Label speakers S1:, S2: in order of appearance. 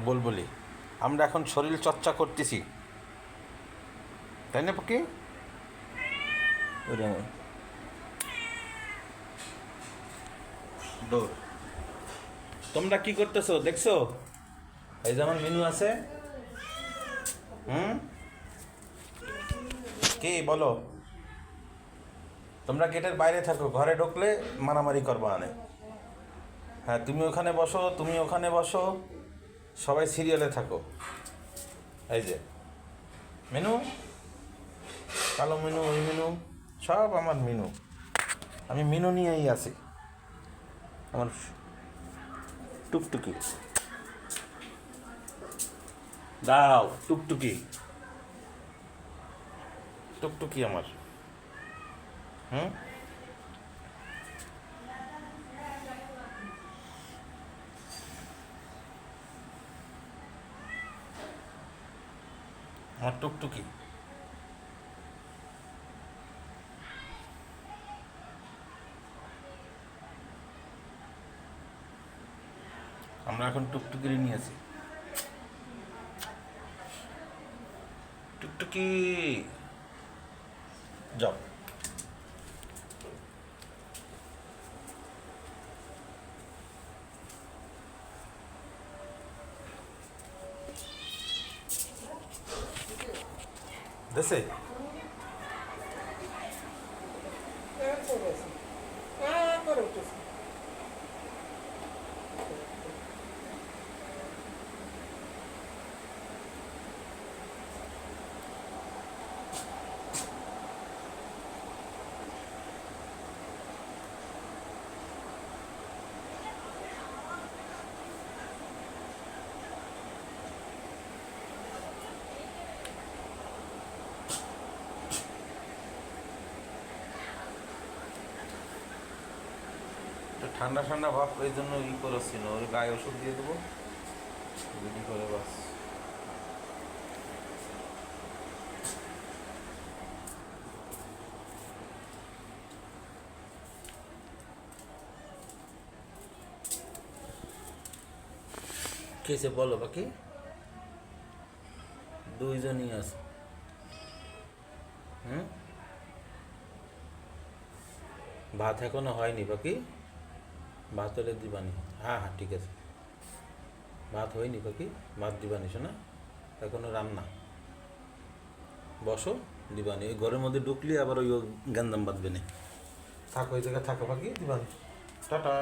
S1: বলবলি আমরা এখন শরীর চর্চা করতেছি, তাই না পাখি? দৌড়। তোমরা কি করতেছো দেখছো? এই যেমন মেনু আছে। কি বলো? তোমরা গেটের বাইরে থাকো, ঘরে ঢুকলে মারামারি করবো আনে। হ্যাঁ, তুমি ওখানে বসো, তুমি ওখানে বসো, সবাই সিরিয়ালে থাকো। এই যে মেনু, কালো মেনু, ওই মেনু, সব আমার মেনু। আমি মেনু নিয়েই আছি। আমার টুকটুকি দাও, টুকটুকি টুকটুকি আমার। আমার টুকটুকি। আমরা এখন টুকটুকি নিয়ে আছি। টুকটুকি যাও। দেশে ঠান্ডা ঠান্ডা ভাব, এই জন্য করেছিল, ওই গায়ে ওষুধ দিয়ে দেবো রেডি করে। বাস কেসে বলো বাকি? দুইজনই আছে। ভাত এখনো হয়নি বাকি? ভাত হলে দিবানি। হ্যাঁ হ্যাঁ ঠিক আছে, ভাত হয়নি বাকি, ভাত দিবানি শোনা, এখনো রান্না। বসো, দিবানি। ওই ঘরের মধ্যে ঢুকলি আবার ওই গ্যান্দাম বাঁধবে না। থাকো, ওই জায়গায় থাকো বাকি, দিবানি। টাটা।